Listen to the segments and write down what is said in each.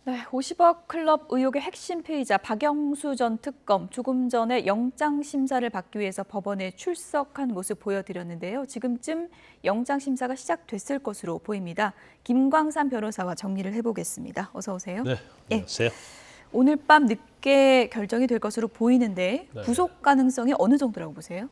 네, 50억 클럽 의혹의 핵심 피의자 박영수 전 특검 조금 전에 영장 심사를 받기 위해서 법원에 출석한 모습 보여드렸는데요. 지금쯤 영장 심사가 시작됐을 것으로 보입니다. 김광산 변호사와 정리를 해보겠습니다. 어서 오세요. 네, 안녕하세요. 오늘 밤 늦게 결정이 될 것으로 보이는데 네. 구속 가능성이 어느 정도라고 보세요?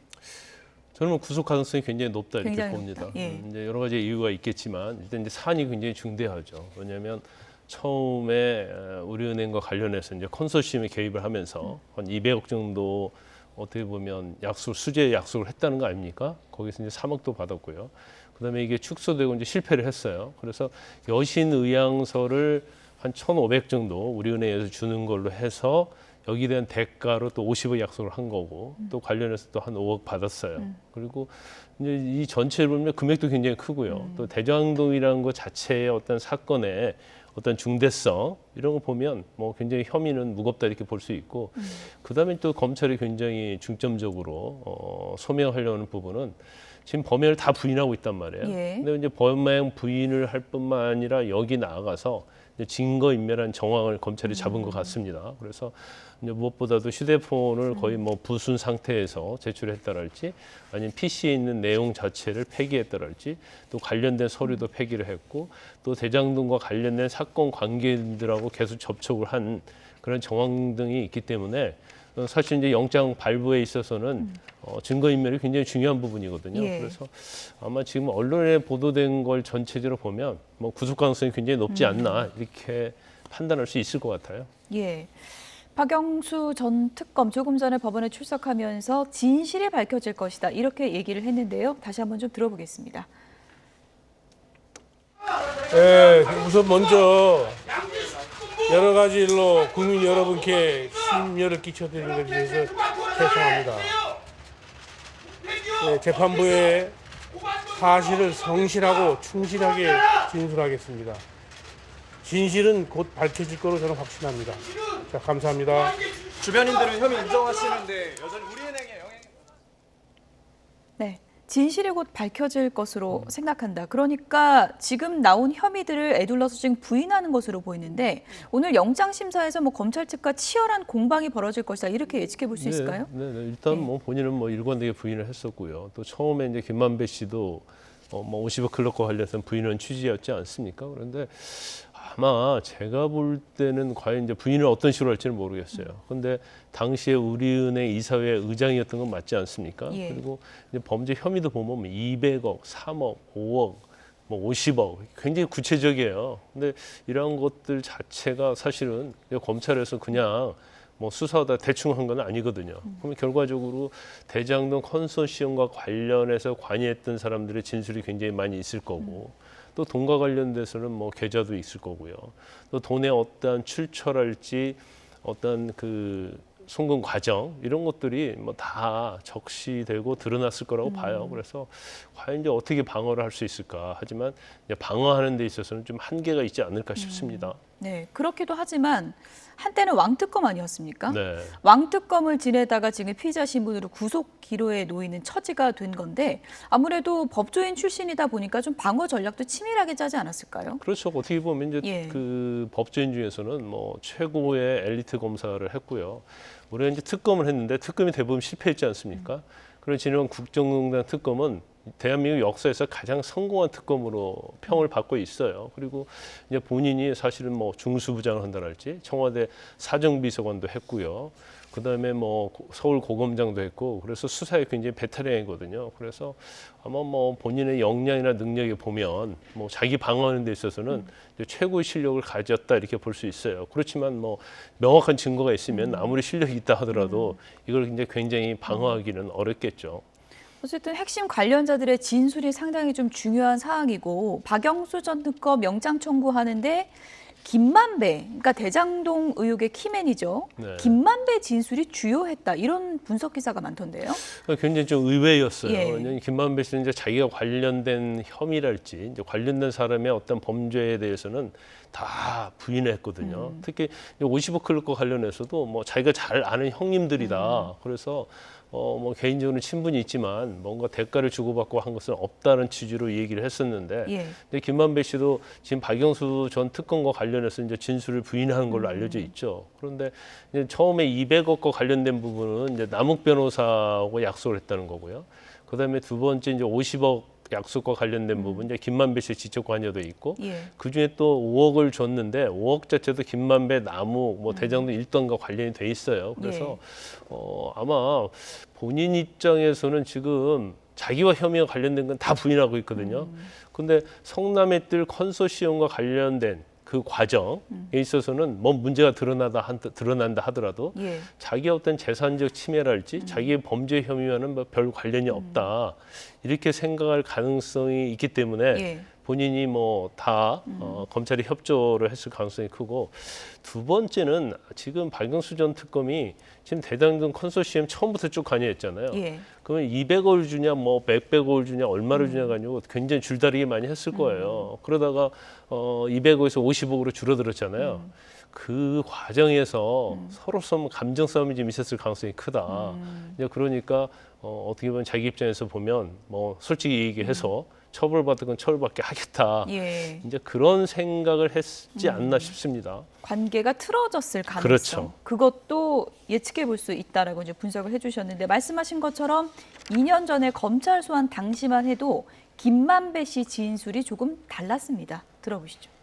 저는 뭐 구속 가능성이 굉장히 높다 이렇게 굉장히 봅니다. 높다. 예. 이제 여러 가지 이유가 있겠지만 일단 이제 사안이 굉장히 중대하죠. 왜냐하면 처음에 우리은행과 관련해서 이제 컨소시엄에 개입을 하면서 한 200억 정도 어떻게 보면 수재 약속을 했다는 거 아닙니까? 거기서 이제 3억도 받았고요. 그다음에 이게 축소되고 이제 실패를 했어요. 그래서 여신 의향서를 한 1,500 정도 우리은행에서 주는 걸로 해서 여기에 대한 대가로 또 50억 약속을 한 거고 또 관련해서 또 한 5억 받았어요. 그리고 이제 이 전체를 보면 금액도 굉장히 크고요. 또 대장동이라는 것 자체의 어떤 사건의 어떤 중대성 이런 거 보면 뭐 굉장히 혐의는 무겁다 이렇게 볼 수 있고 그다음에 또 검찰이 굉장히 중점적으로 소명하려는 부분은 지금 범행을 다 부인하고 있단 말이에요. 예. 근데 이제 범행 부인을 할 뿐만 아니라 여기 나아가서 이제 증거인멸한 정황을 검찰이 잡은 것 같습니다. 그래서 이제 무엇보다도 휴대폰을 거의 뭐 부순 상태에서 제출했다랄지 아니면 PC에 있는 내용 자체를 폐기했다랄지 또 관련된 서류도 폐기를 했고 또 대장동과 관련된 사건 관계인들하고 계속 접촉을 한 그런 정황 등이 있기 때문에 사실 이제 영장 발부에 있어서는 증거인멸이 굉장히 중요한 부분이거든요. 예. 그래서 아마 지금 언론에 보도된 걸 전체적으로 보면 뭐 구속 가능성이 굉장히 높지 않나 이렇게 판단할 수 있을 것 같아요. 예. 박영수 전 특검 조금 전에 법원에 출석하면서 진실이 밝혀질 것이다 이렇게 얘기를 했는데요. 다시 한번 좀 들어보겠습니다. 예, 우선 먼저 여러 가지 일로 국민 여러분께 심려를 끼쳐드리는 것에 대해서 죄송합니다. 예, 재판부에 사실을 성실하고 충실하게 진술하겠습니다. 진실은 곧 밝혀질 거로 저는 확신합니다. 자, 감사합니다. 주변인들은 혐의 인정하시는데 여전히 우리은행의 영향. 네, 진실이 곧 밝혀질 것으로 생각한다. 그러니까 지금 나온 혐의들을 에둘러서 지금 부인하는 것으로 보이는데 오늘 영장 심사에서 뭐 검찰 측과 치열한 공방이 벌어질 것이다 이렇게 예측해 볼 수 있을까요? 네, 일단 뭐 본인은 뭐 일관되게 부인을 했었고요. 또 처음에 이제 김만배 씨도 뭐 50억 클럽과 관련해서 부인은 취지였지 않습니까? 그런데 아마 제가 볼 때는 과연 이제 부인을 어떤 식으로 할지는 모르겠어요. 그런데 당시에 우리은행 이사회 의장이었던 건 맞지 않습니까? 예. 그리고 이제 범죄 혐의도 보면 200억, 3억, 5억, 뭐 50억 굉장히 구체적이에요. 근데 이런 것들 자체가 사실은 검찰에서 그냥 뭐 수사하다 대충 한 건 아니거든요. 그러면 결과적으로 대장동 컨소시엄과 관련해서 관여했던 사람들의 진술이 굉장히 많이 있을 거고 또 돈과 관련돼서는 뭐 계좌도 있을 거고요. 또 돈의 어떠한 출처랄지 어떤 그 송금 과정 이런 것들이 뭐 다 적시되고 드러났을 거라고 봐요. 그래서 과연 이제 어떻게 방어를 할 수 있을까? 하지만 이제 방어하는 데 있어서는 좀 한계가 있지 않을까 싶습니다. 네, 그렇기도 하지만 한때는 왕특검 아니었습니까? 네. 왕특검을 지내다가 지금 피의자 신분으로 구속 기로에 놓이는 처지가 된 건데 아무래도 법조인 출신이다 보니까 좀 방어 전략도 치밀하게 짜지 않았을까요? 그렇죠. 어떻게 보면 이제 예. 그 법조인 중에서는 뭐 최고의 엘리트 검사를 했고요. 우리가 이제 특검을 했는데 특검이 대부분 실패했지 않습니까? 그런 진행한 국정농단 특검은 대한민국 역사에서 가장 성공한 특검으로 평을 받고 있어요. 그리고 이제 본인이 사실은 뭐 중수부장을 한다랄지 청와대 사정비서관도 했고요. 그다음에 뭐 서울 고검장도 했고 그래서 수사에 굉장히 베테랑이거든요. 그래서 아마 뭐 본인의 역량이나 능력에 보면 뭐 자기 방어하는 데 있어서는 이제 최고의 실력을 가졌다 이렇게 볼 수 있어요. 그렇지만 뭐 명확한 증거가 있으면 아무리 실력이 있다 하더라도 이걸 이제 굉장히 방어하기는 어렵겠죠. 어쨌든 핵심 관련자들의 진술이 상당히 좀 중요한 사항이고 박영수 전 특검 영장 청구하는데 김만배, 그러니까 대장동 의혹의 키맨이죠. 네. 김만배 진술이 주요했다 이런 분석 기사가 많던데요. 굉장히 좀 의외였어요. 예. 왜냐하면 김만배 씨는 이제 자기가 관련된 혐의랄지 이제 관련된 사람의 어떤 범죄에 대해서는 다 부인했거든요. 특히 50억 클럽과 관련해서도 뭐 자기가 잘 아는 형님들이다. 그래서 뭐 개인적으로 친분이 있지만 뭔가 대가를 주고받고 한 것은 없다는 취지로 얘기를 했었는데, 예. 근데 김만배 씨도 지금 박영수 전 특검과 관련해서 이제 진술을 부인하는 걸로 알려져 있죠. 그런데 이제 처음에 200억과 관련된 부분은 이제 남욱 변호사하고 약속을 했다는 거고요. 그다음에 두 번째 이제 50억 약속과 관련된 부분, 이제 김만배 씨의 지적 관여도 있고, 예. 그 중에 또 5억을 줬는데 5억 자체도 김만배, 남욱, 뭐 대장동 일당과 관련이 돼 있어요. 그래서 아마 본인 입장에서는 지금 자기와 혐의와 관련된 건 다 부인하고 있거든요. 근데 성남의 뜰 컨소시엄과 관련된 그 과정에 있어서는 뭐 문제가 드러난다 하더라도 예. 자기의 어떤 재산적 침해랄지 자기의 범죄 혐의와는 뭐 별 관련이 없다, 이렇게 생각할 가능성이 있기 때문에 예. 본인이 뭐 다 검찰이 협조를 했을 가능성이 크고, 두 번째는 지금 박영수 전 특검이 지금 대장동 컨소시엄 처음부터 쭉 관여했잖아요. 예. 그러면 200억을 주냐, 뭐 100억을 주냐, 얼마를 주냐가 아니고 굉장히 줄다리기 많이 했을 거예요. 그러다가 200억에서 50억으로 줄어들었잖아요. 그 과정에서 서로 감정 싸움이 좀 있었을 가능성이 크다. 이제 그러니까 어떻게 보면 자기 입장에서 보면 뭐 솔직히 얘기해서 처벌받을 건 처벌받게 하겠다. 예. 이제 그런 생각을 했지 않나 싶습니다. 관계가 틀어졌을 가능성. 그렇죠. 그것도 예측해 볼 수 있다라고 이제 분석을 해주셨는데, 말씀하신 것처럼 2년 전에 검찰 소환 당시만 해도 김만배 씨 진술이 조금 달랐습니다. 들어보시죠.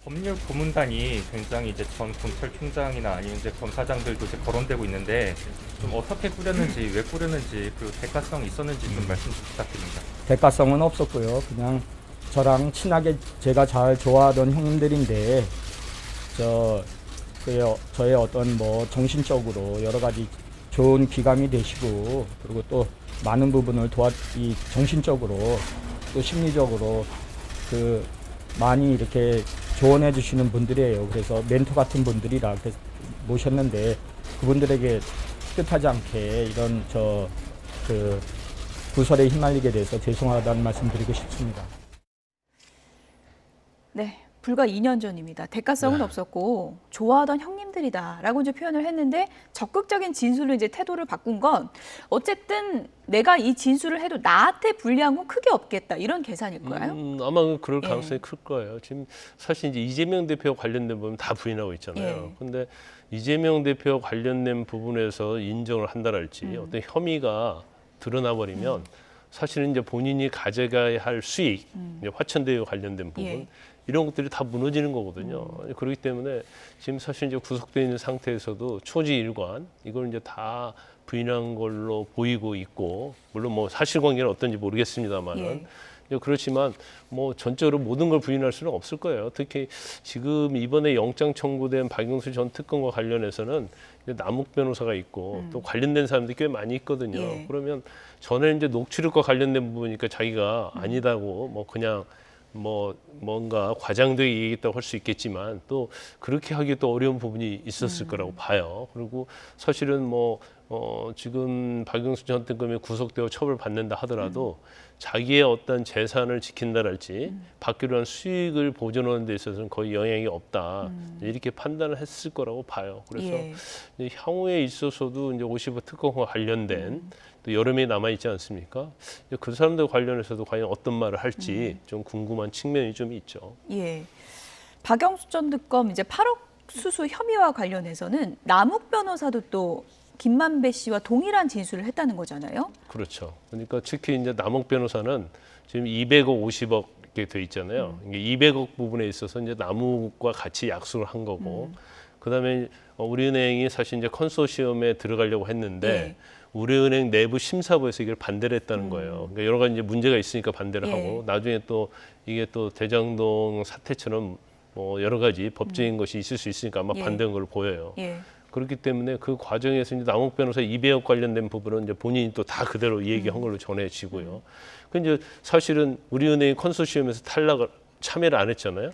법률 고문단이 굉장히 이제 전 검찰총장이나 아니면 이제 검사장들도 이제 거론되고 있는데, 좀 어떻게 꾸렸는지, 왜 꾸렸는지, 그리고 대가성이 있었는지 좀 말씀 좀 부탁드립니다. 대가성은 없었고요. 그냥 저랑 친하게 제가 잘 좋아하던 형님들인데, 저의 어떤 뭐 정신적으로 여러 가지 좋은 기감이 되시고, 그리고 또 많은 부분을 정신적으로 또 심리적으로 많이 이렇게 조언해 주시는 분들이에요. 그래서 멘토 같은 분들이라 모셨는데, 그분들에게 뜻하지 않게 이런 구설에 휘말리게 돼서 죄송하다는 말씀 드리고 싶습니다. 네, 불과 2년 전입니다. 대가성은 없었고 좋아하던 형님들이다라고 이제 표현을 했는데, 적극적인 진술로 이제 태도를 바꾼 건 어쨌든 내가 이 진술을 해도 나한테 불리한 건 크게 없겠다, 이런 계산일까요? 아마 그럴 예. 가능성이 클 거예요. 지금 사실 이제 이재명 대표와 관련된 부분 다 부인하고 있잖아요. 그런데 이재명 대표와 관련된 부분에서 인정을 한다랄지 어떤 혐의가 드러나 버리면 사실은 이제 본인이 가져가야 할 수익, 이제 화천대유와 관련된 부분, 예. 이런 것들이 다 무너지는 거거든요. 그렇기 때문에 지금 사실 이제 구속되어 있는 상태에서도 초지일관 이걸 이제 다 부인한 걸로 보이고 있고, 물론 뭐 사실관계는 어떤지 모르겠습니다만은, 그렇지만 뭐 전적으로 모든 걸 부인할 수는 없을 거예요. 특히 지금 이번에 영장 청구된 박영수 전 특검과 관련해서는 이제 남욱 변호사가 있고 또 관련된 사람들이 꽤 많이 있거든요. 예. 그러면 전에 이제 녹취록과 관련된 부분이니까 자기가 아니다고 뭐 그냥 뭐 뭔가 과장되게 얘기했다고 할 수 있겠지만, 또 그렇게 하기 또 어려운 부분이 있었을 거라고 봐요. 그리고 사실은 뭐 지금 박영수 전 특검이 구속되어 처벌받는다 하더라도 자기의 어떤 재산을 지킨다랄지 받기로 한 수익을 보존하는 데 있어서는 거의 영향이 없다, 이렇게 판단을 했을 거라고 봐요. 그래서 이제 향후에 있어서도 이제 50억 특검과 관련된 또 여러 명이 남아 있지 않습니까? 그 사람들 관련해서도 과연 어떤 말을 할지 좀 궁금한 측면이 좀 있죠. 예. 박영수 전 특검 이제 8억 수수 혐의와 관련해서는 남욱 변호사도 또 김만배 씨와 동일한 진술을 했다는 거잖아요. 그렇죠. 그러니까 특히 이제 남욱 변호사는 지금 200억, 50억 이렇게 돼 있잖아요. 이게 200억 부분에 있어서 이제 남욱과 같이 약속을 한 거고, 그다음에 우리은행이 사실 이제 컨소시엄에 들어가려고 했는데 우리은행 내부 심사부에서 이걸 반대를 했다는 거예요. 그러니까 여러 가지 이제 문제가 있으니까 반대를 하고, 나중에 또 이게 또 대장동 사태처럼 뭐 여러 가지 법적인 것이 있을 수 있으니까 아마 반대한 걸로 보여요. 그렇기 때문에 그 과정에서 이제 남욱 변호사 200억 관련된 부분은 이제 본인이 또 다 그대로 얘기한 걸로 전해지고요. 그 이제 사실은 우리은행이 컨소시엄에서 참여를 안 했잖아요.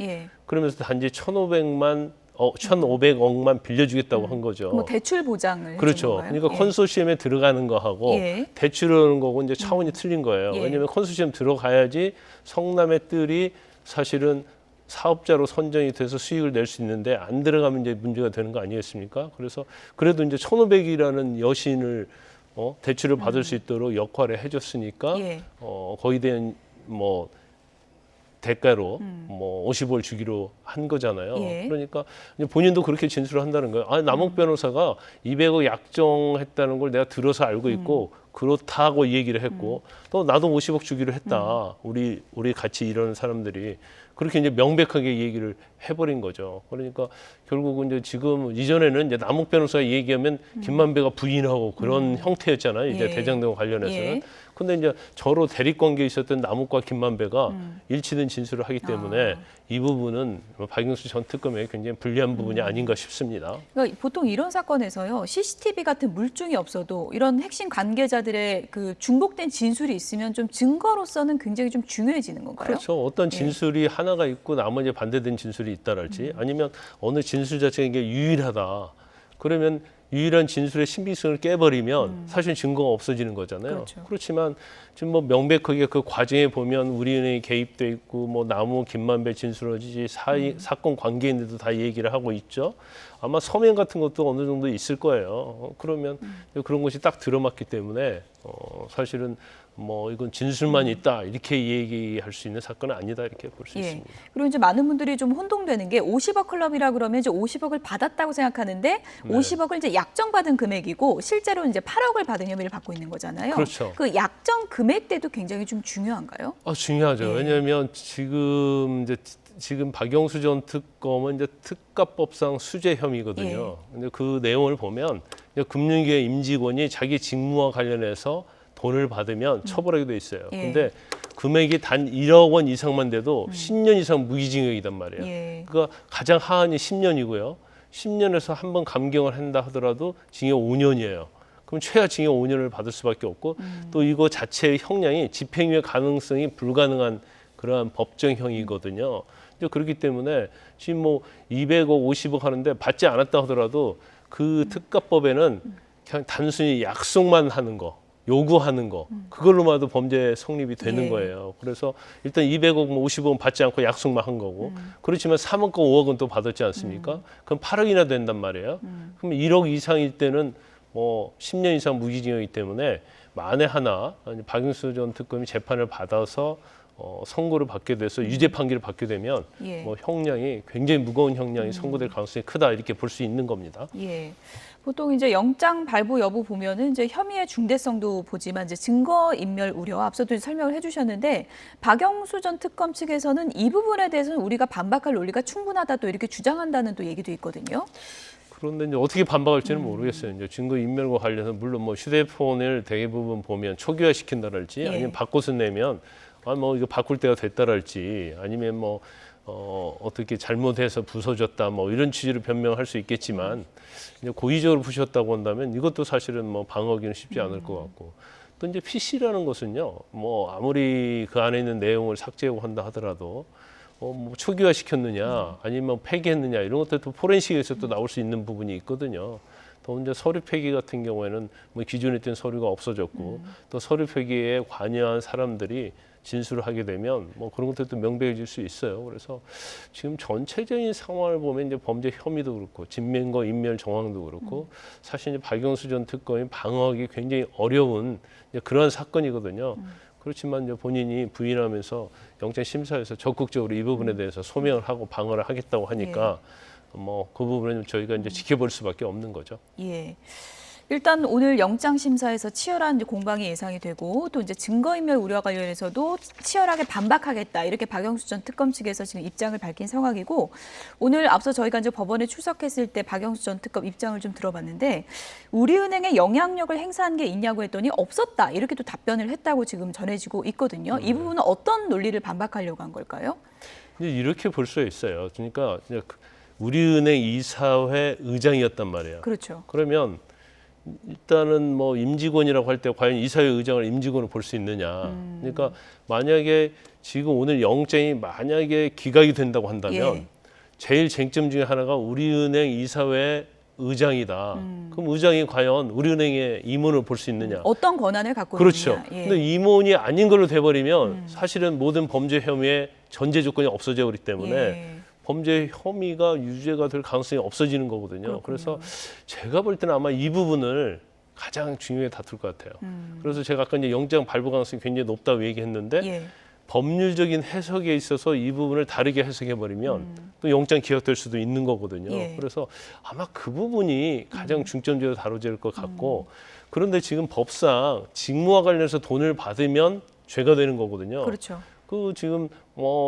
그러면서 단지 1,500억만 빌려주겠다고 한 거죠. 뭐 대출 보장을 그렇죠. 해준 건가요? 그러니까 컨소시엄에 들어가는 거하고 대출하는 거고 이제 차원이 틀린 거예요. 왜냐하면 컨소시엄 들어가야지 성남의 뜰이 사실은 사업자로 선정이 돼서 수익을 낼 수 있는데 안 들어가면 이제 문제가 되는 거 아니겠습니까? 그래서 그래도 이제 1,500이라는 여신을 대출을 받을 수 있도록 역할을 해줬으니까 예. 거기에 대한 뭐 대가로 뭐 50을 주기로 한 거잖아요. 예. 그러니까 이제 본인도 그렇게 진술을 한다는 거예요. 아, 남욱 변호사가 200억 약정했다는 걸 내가 들어서 알고 있고 그렇다고 얘기를 했고 또 나도 50억 주기로 했다. 우리 같이 이러는 사람들이 그렇게 이제 명백하게 얘기를 해버린 거죠. 그러니까 결국은 이제 지금 이전에는 이제 남욱 변호사가 얘기하면 김만배가 부인하고 그런 형태였잖아요. 이제 예. 대장동 관련해서는. 예. 근데 이제 저로 대립 관계에 있었던 남욱과 김만배가 일치된 진술을 하기 때문에 이 부분은 박영수 전 특검에 굉장히 불리한 부분이 아닌가 싶습니다. 그러니까 보통 이런 사건에서요, CCTV 같은 물증이 없어도 이런 핵심 관계자들의 그 중복된 진술이 있으면 좀 증거로서는 굉장히 좀 중요해지는 건가요? 그렇죠. 어떤 진술이 하나가 있고 나머지 반대된 진술이 있다랄지 아니면 어느 진술 자체가 이게 유일하다. 그러면 유일한 진술의 신빙성을 깨버리면 사실 증거가 없어지는 거잖아요. 그렇죠. 그렇지만 지금 뭐 명백하게 그 과정에 보면 우리은행이 개입돼 있고 뭐 남욱 김만배 진술어지 사건 관계인들도 다 얘기를 하고 있죠. 아마 서면 같은 것도 어느 정도 있을 거예요. 그러면 그런 것이 딱 들어맞기 때문에 사실은 뭐 이건 진술만 있다 이렇게 얘기할 수 있는 사건은 아니다 이렇게 볼 수 예. 있습니다. 그리고 이제 많은 분들이 좀 혼동되는 게 50억 클럽이라 그러면 이제 50억을 받았다고 생각하는데 50억을 이제 약정받은 금액이고 실제로 이제 8억을 받은 혐의를 받고 있는 거잖아요. 그렇죠. 그 약정 금액대도 굉장히 좀 중요한가요? 중요하죠. 예. 왜냐하면 지금 박영수 전 특검은 이제 특가법상 수재 혐의거든요. 근데 그 내용을 보면 이제 금융계 임직원이 자기 직무와 관련해서 돈을 받으면 처벌하게 돼 있어요. 예. 근데 금액이 단 1억 원 이상만 돼도 10년 이상 무기징역이단 말이에요. 예. 그러니까 가장 하한이 10년이고요. 10년에서 한 번 감경을 한다 하더라도 징역 5년이에요. 그럼 최하 징역 5년을 받을 수밖에 없고 또 이거 자체의 형량이 집행유예 가능성이 불가능한 그러한 법정형이거든요. 이제 그렇기 때문에 지금 뭐 200억, 50억 하는데 받지 않았다 하더라도 그 특가법에는 그냥 단순히 약속만 하는 거, 요구하는 거, 그걸로만도 범죄 성립이 되는 예. 거예요. 그래서 일단 200억, 뭐 50억은 받지 않고 약속만 한 거고, 그렇지만 3억과 5억은 또 받았지 않습니까? 그럼 8억이나 된단 말이에요. 그럼 1억 이상일 때는 뭐 10년 이상 무기징역이기 때문에 만에 하나 박영수 전 특검이 재판을 받아서 선고를 받게 돼서 유죄 판결을 받게 되면 예. 뭐 형량이 굉장히 무거운 형량이 선고될 가능성이 크다 이렇게 볼 수 있는 겁니다. 예. 보통 이제 영장 발부 여부 보면은 이제 혐의의 중대성도 보지만 이제 증거 인멸 우려 앞서도 설명을 해주셨는데 박영수 전 특검 측에서는 이 부분에 대해서는 우리가 반박할 논리가 충분하다 또 이렇게 주장한다는 또 얘기도 있거든요. 그런데 이제 어떻게 반박할지는 모르겠어요. 이제 증거 인멸과 관련해서 물론 뭐 휴대폰을 대부분 보면 초기화 시킨다랄지 예. 아니면 바꿔서 내면 뭐 이거 바꿀 때가 됐다랄지 아니면 뭐 어떻게 잘못해서 부서졌다 뭐 이런 취지로 변명할 수 있겠지만 이제 고의적으로 부셨다고 한다면 이것도 사실은 뭐 방어하기는 쉽지 않을 것 같고 또 이제 PC라는 것은요 뭐 아무리 그 안에 있는 내용을 삭제하고 한다 하더라도 뭐 초기화 시켰느냐 아니면 뭐 폐기했느냐 이런 것도 또 포렌식에서 또 나올 수 있는 부분이 있거든요. 또 이제 서류 폐기 같은 경우에는 뭐 기존에 있던 서류가 없어졌고 또 서류 폐기에 관여한 사람들이 진술을 하게 되면 뭐 그런 것들도 명백해질 수 있어요. 그래서 지금 전체적인 상황을 보면 이제 범죄 혐의도 그렇고 진면과 인멸 정황도 그렇고 사실 이제 박영수 전 특검이 방어하기 굉장히 어려운 이제 그러한 사건이거든요. 그렇지만 이제 본인이 부인하면서 영장 심사에서 적극적으로 이 부분에 대해서 소명을 하고 방어를 하겠다고 하니까 뭐 그 부분은 저희가 이제 지켜볼 수밖에 없는 거죠. 예. 일단 오늘 영장 심사에서 치열한 이제 공방이 예상이 되고 또 이제 증거인멸 우려 관련해서도 치열하게 반박하겠다 이렇게 박영수 전 특검 측에서 지금 입장을 밝힌 상황이고 오늘 앞서 저희가 이제 법원에 출석했을 때 박영수 전 특검 입장을 좀 들어봤는데 우리은행에 영향력을 행사한 게 있냐고 했더니 없었다 이렇게 또 답변을 했다고 지금 전해지고 있거든요. 이 부분은 어떤 논리를 반박하려고 한 걸까요? 이제 이렇게 볼 수 있어요. 그러니까 이제 우리은행 이사회 의장이었단 말이에요. 그렇죠. 그러면 일단은 뭐 임직원이라고 할 때 과연 이사회 의장을 임직원으로 볼 수 있느냐. 그러니까 만약에 지금 오늘 영장이 만약에 기각이 된다고 한다면 예. 제일 쟁점 중에 하나가 우리은행 이사회 의장이다. 그럼 의장이 과연 우리은행의 임원을 볼 수 있느냐? 어떤 권한을 갖고 그렇죠. 있느냐. 예. 근데 임원이 아닌 걸로 돼버리면 사실은 모든 범죄 혐의의 전제 조건이 없어져 버리기 때문에 예. 범죄 혐의가 유죄가 될 가능성이 없어지는 거거든요. 그렇군요. 그래서 제가 볼 때는 아마 이 부분을 가장 중요하게 다툴 것 같아요. 그래서 제가 아까 이제 영장 발부 가능성이 굉장히 높다고 얘기했는데 예. 법률적인 해석에 있어서 이 부분을 다르게 해석해 버리면 또 영장 기각될 수도 있는 거거든요. 예. 그래서 아마 그 부분이 가장 중점적으로 다뤄질 것 같고 그런데 지금 법상 직무와 관련해서 돈을 받으면 죄가 되는 거거든요. 그렇죠. 그 지금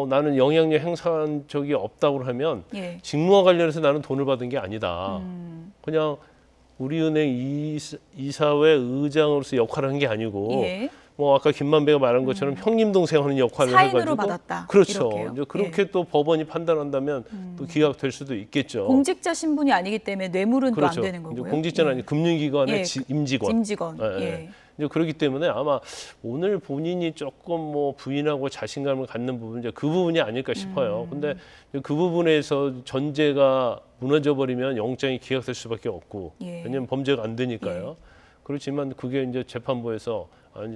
나는 영향력 행사한 적이 없다고 하면 예. 직무와 관련해서 나는 돈을 받은 게 아니다. 그냥 우리은행 이사회 의장으로서 역할을 한 게 아니고 예. 뭐 아까 김만배가 말한 것처럼 형님 동생 하는 역할을 사인으로 해가지고 받았다. 그렇죠. 이렇게요. 이제 그렇게 또 법원이 판단한다면 또 기각될 수도 있겠죠. 공직자 신분이 아니기 때문에 뇌물은 그렇죠. 또 안 되는 이제 거고요. 공직자는 아니 금융기관의 예. 임직원. 임직원. 예, 예. 예. 이제 그렇기 때문에 아마 오늘 본인이 조금 뭐 부인하고 자신감을 갖는 부분 이제 그 부분이 아닐까 싶어요. 근데 그 부분에서 전제가 무너져 버리면 영장이 기각될 수밖에 없고 예. 왜냐하면 범죄가 안 되니까요. 그렇지만 그게 이제 재판부에서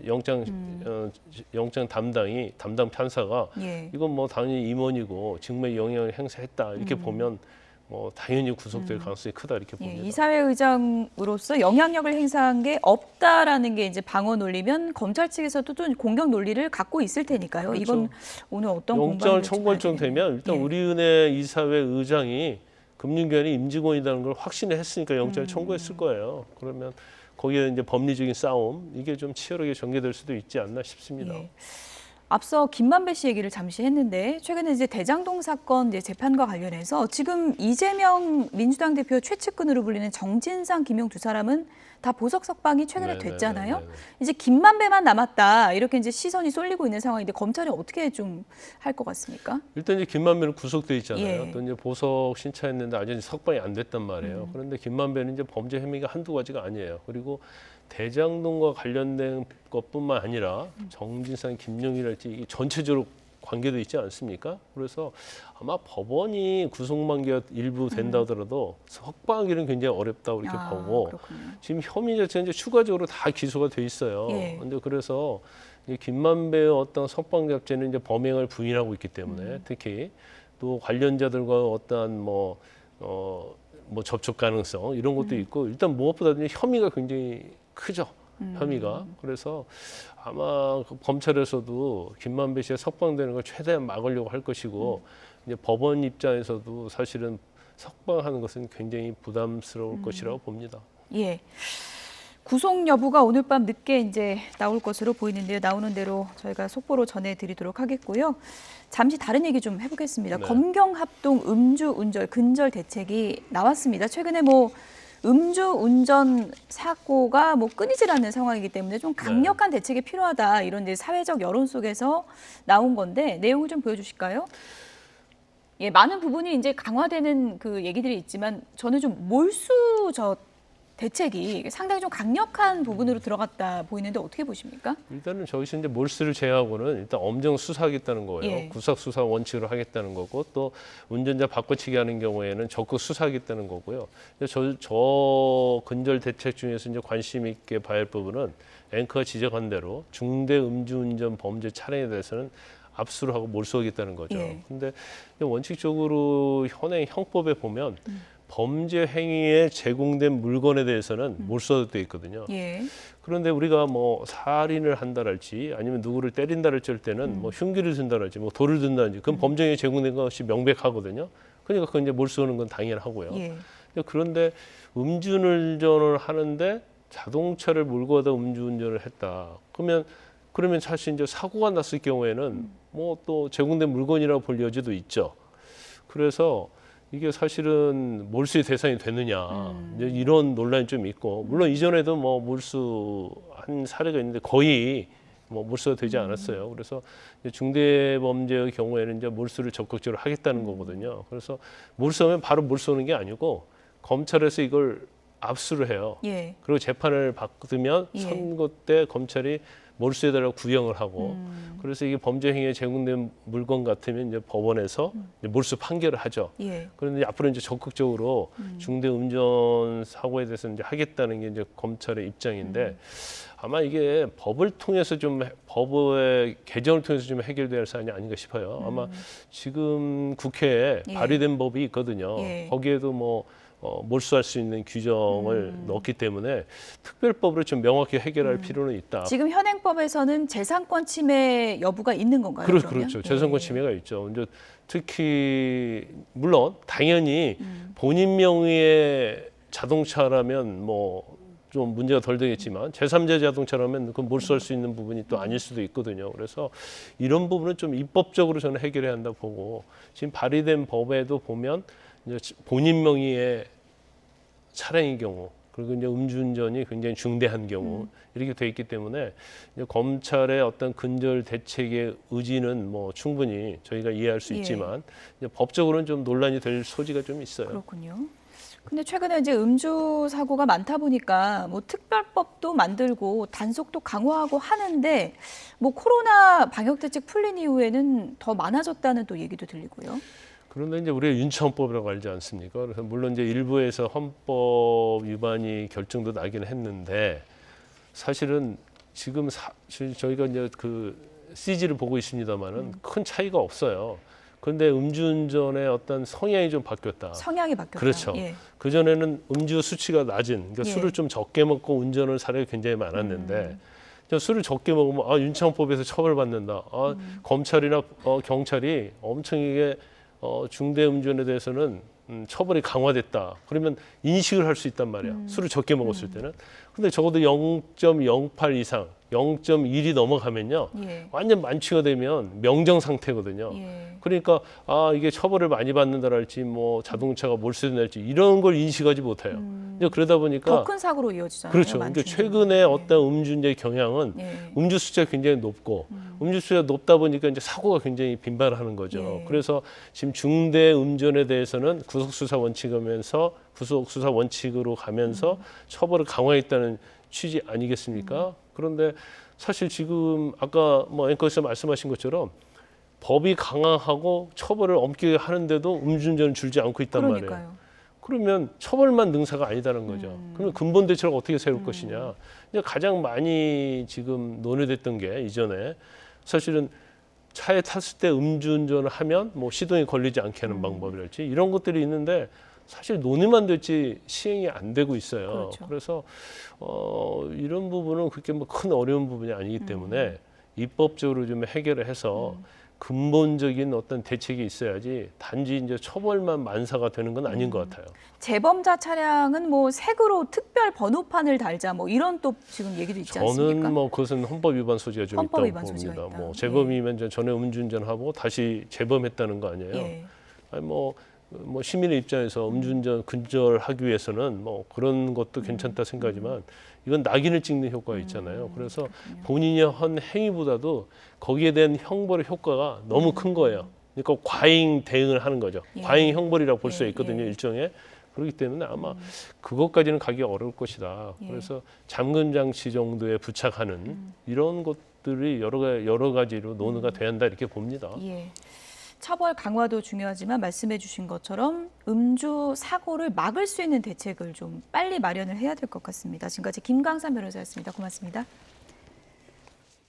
영장 담당 판사가 예. 이건 뭐 당연히 임원이고 직무에 영향을 행사했다 이렇게 보면 뭐 당연히 구속될 가능성이 크다 이렇게 예, 봅니다. 이사회 의장으로서 영향력을 행사한 게 없다라는 게 이제 방어 논리면 검찰 측에서도 또 공격 논리를 갖고 있을 테니까요. 그렇죠. 이건 오늘 어떤 영장을 청구할 정도 되면 일단 예. 우리은행 이사회 의장이 금융기관의 임직원이라는 걸 확신을 했으니까 영장을 청구했을 거예요. 그러면 거기에 이제 법리적인 싸움 이게 좀 치열하게 전개될 수도 있지 않나 싶습니다. 예. 앞서 김만배 씨 얘기를 잠시 했는데 최근에 이제 대장동 사건 이제 재판과 관련해서 지금 이재명 민주당 대표 최측근으로 불리는 정진상, 김용 두 사람은 다 보석 석방이 최근에 됐잖아요. 이제 김만배만 남았다 이렇게 이제 시선이 쏠리고 있는 상황인데 검찰이 어떻게 좀 할 것 같습니까? 일단 이제 김만배는 구속돼 있잖아요. 예. 또 이제 보석 신청했는데 아직 석방이 안 됐단 말이에요. 그런데 김만배는 이제 범죄 혐의가 한두 가지가 아니에요. 그리고 대장동과 관련된 것뿐만 아니라 정진상, 김용이랄지 이게 전체적으로 관계도 있지 않습니까? 그래서 아마 법원이 구속만기가 일부 된다 하더라도 석방하기는 굉장히 어렵다고 이렇게 보고 그렇군요. 지금 혐의 자체가 이제 추가적으로 다 기소가 돼 있어요. 예. 근데 그래서 이 김만배의 어떤 석방 잡죄는 이제 범행을 부인하고 있기 때문에 특히 또 관련자들과 어떠한 뭐 접촉 가능성 이런 것도 있고 일단 무엇보다도 혐의가 굉장히 크죠. 혐의가. 그래서 아마 그 검찰에서도 김만배 씨가 석방되는 걸 최대한 막으려고 할 것이고 이제 법원 입장에서도 사실은 석방하는 것은 굉장히 부담스러울 것이라고 봅니다. 예. 구속 여부가 오늘 밤 늦게 이제 나올 것으로 보이는데요. 나오는 대로 저희가 속보로 전해드리도록 하겠고요. 잠시 다른 얘기 좀 해보겠습니다. 네. 검경합동 음주운전 근절 대책이 나왔습니다. 최근에 뭐 음주운전 사고가 뭐 끊이질 않는 상황이기 때문에 좀 강력한 대책이 필요하다 이런 이제 사회적 여론 속에서 나온 건데 내용을 좀 보여주실까요? 예, 많은 부분이 이제 강화되는 그 얘기들이 있지만 저는 좀 몰수 대책이 상당히 좀 강력한 부분으로 들어갔다 보이는데 어떻게 보십니까? 일단은 저기서 이제 몰수를 제외하고는 일단 엄정 수사하겠다는 거예요. 예. 구속 수사 원칙으로 하겠다는 거고 또 운전자 바꿔치기 하는 경우에는 적극 수사하겠다는 거고요. 저 근절 대책 중에서 이제 관심 있게 봐야 할 부분은 앵커가 지적한 대로 중대 음주운전 범죄 차량에 대해서는 압수를 하고 몰수하겠다는 거죠. 예. 근데 원칙적으로 현행 형법에 보면 범죄 행위에 제공된 물건에 대해서는 몰수도 돼 있거든요. 예. 그런데 우리가 뭐 살인을 한다랄지 아니면 누구를 때린다랄지 할 때는 뭐 흉기를 든다랄지 뭐 돌을 든다든지 그건 범죄에 제공된 것이 명백하거든요. 그러니까 그건 이제 몰수하는 건 당연하고요. 예. 그런데 음주운전을 하는데 자동차를 몰고 가다 음주운전을 했다. 그러면 사실 이제 사고가 났을 경우에는 뭐 또 제공된 물건이라고 볼 여지도 있죠. 그래서 이게 사실은 몰수의 대상이 되느냐 이제 이런 논란이 좀 있고 물론 이전에도 뭐 몰수한 사례가 있는데 거의 뭐 몰수가 되지 않았어요. 그래서 중대 범죄의 경우에는 이제 몰수를 적극적으로 하겠다는 거거든요. 그래서 몰수하면 바로 몰수하는 게 아니고 검찰에서 이걸 압수를 해요. 예. 그리고 재판을 받으면 예. 선고 때 검찰이 몰수해달라고 구형을 하고 그래서 이게 범죄 행위에 제공된 물건 같으면 이제 법원에서 이제 몰수 판결을 하죠. 예. 그런데 앞으로 이제 적극적으로 중대 운전 사고에 대해서 이제 하겠다는 게 이제 검찰의 입장인데 아마 이게 법을 통해서 좀 법의 개정을 통해서 좀 해결될 사안이 아닌가 싶어요. 아마 지금 국회에 예. 발의된 법이 있거든요. 예. 거기에도 뭐 몰수할 수 있는 규정을 넣었기 때문에 특별법으로 좀 명확히 해결할 필요는 있다. 지금 현행법에서는 재산권 침해 여부가 있는 건가요? 그러면? 그렇죠. 재산권 침해가 있죠. 이제 특히 물론 당연히 본인 명의의 자동차라면 뭐 좀 문제가 덜 되겠지만 제3자 자동차라면 그 몰수할 수 있는 부분이 또 아닐 수도 있거든요. 그래서 이런 부분은 좀 입법적으로 저는 해결해야 한다 보고 지금 발의된 법에도 보면 이제 본인 명의의 차량의 경우 그리고 이제 음주운전이 굉장히 중대한 경우 이렇게 돼 있기 때문에 이제 검찰의 어떤 근절 대책의 의지는 뭐 충분히 저희가 이해할 수 예. 있지만 이제 법적으로는 좀 논란이 될 소지가 좀 있어요. 그렇군요. 근데 최근에 이제 음주 사고가 많다 보니까 뭐 특별법도 만들고 단속도 강화하고 하는데 뭐 코로나 방역 대책 풀린 이후에는 더 많아졌다는 또 얘기도 들리고요. 그런데 이제 우리가 윤창법이라고 알지 않습니까? 그래서 물론 이제 일부에서 헌법 위반이 결정도 나긴 했는데 사실은 지금 저희가 이제 그 CG를 보고 있습니다만은 큰 차이가 없어요. 그런데 음주운전의 어떤 성향이 좀 바뀌었다. 성향이 바뀌었다. 그렇죠. 예. 그 전에는 음주 수치가 낮은, 그러니까 예. 술을 좀 적게 먹고 운전을 사례가 굉장히 많았는데 술을 적게 먹으면 윤창법에서 처벌받는다. 검찰이나 경찰이 엄청 이게 중대 음주운전에 대해서는 처벌이 강화됐다. 그러면 인식을 할 수 있단 말이야. 술을 적게 먹었을 때는. 근데 적어도 0.08 이상, 0.1이 넘어가면요. 예. 완전 만취가 되면 명정 상태거든요. 예. 그러니까 이게 처벌을 많이 받는다랄지 뭐 자동차가 몰수된다랄지 이런 걸 인식하지 못해요. 이제 그러다 보니까 더 큰 사고로 이어지잖아요. 그렇죠. 그러니까 만취는. 최근에 어떤 음주운전의 경향은 예. 음주 수치가 굉장히 높고 음주 수치가 높다 보니까 이제 사고가 굉장히 빈발하는 거죠. 예. 그래서 지금 중대 음주운전에 대해서는 구속 수사 원칙으로 가면서 처벌을 강화했다는 취지 아니겠습니까? 그런데 사실 지금 아까 뭐 앵커에서 말씀하신 것처럼 법이 강화하고 처벌을 엄격히 하는데도 음주운전을 줄지 않고 있단 말이에요. 그러니까요. 그러면 처벌만 능사가 아니다는 거죠. 그러면 근본 대책을 어떻게 세울 것이냐. 이제 가장 많이 지금 논의됐던 게 이전에 사실은 차에 탔을 때 음주운전을 하면 뭐 시동이 걸리지 않게 하는 방법이랄지 이런 것들이 있는데 사실 논의만 됐지 시행이 안 되고 있어요. 그렇죠. 그래서 이런 부분은 그렇게 뭐 큰 어려운 부분이 아니기 때문에 입법적으로 좀 해결을 해서 근본적인 어떤 대책이 있어야지 단지 이제 처벌만 만사가 되는 건 아닌 것 같아요. 재범자 차량은 뭐 색으로 특별 번호판을 달자 뭐 이런 또 지금 얘기도 있지 않습니까? 저는 뭐 그것은 헌법 위반 소지가 좀 헌법 있다고 위반 소지가 봅니다. 있다. 뭐 재범이면 전에 음주운전하고 다시 재범했다는 거 아니에요. 예. 아니 뭐 시민의 입장에서 음주운전 근절하기 위해서는 뭐 그런 것도 괜찮다 생각하지만 이건 낙인을 찍는 효과가 있잖아요. 그래서 본인이 한 행위보다도 거기에 대한 형벌의 효과가 너무 큰 거예요. 그러니까 과잉 대응을 하는 거죠. 예. 과잉 형벌이라고 볼 수 예, 있거든요. 예. 일종의. 그렇기 때문에 아마 그것까지는 가기 어려울 것이다. 예. 그래서 잠금 장치 정도에 부착하는 이런 것들이 여러 가지로 논의가 돼야 한다 이렇게 봅니다. 예. 처벌 강화도 중요하지만 말씀해 주신 것처럼 음주 사고를 막을 수 있는 대책을 좀 빨리 마련을 해야 될 것 같습니다. 지금까지 김광산 변호사였습니다. 고맙습니다.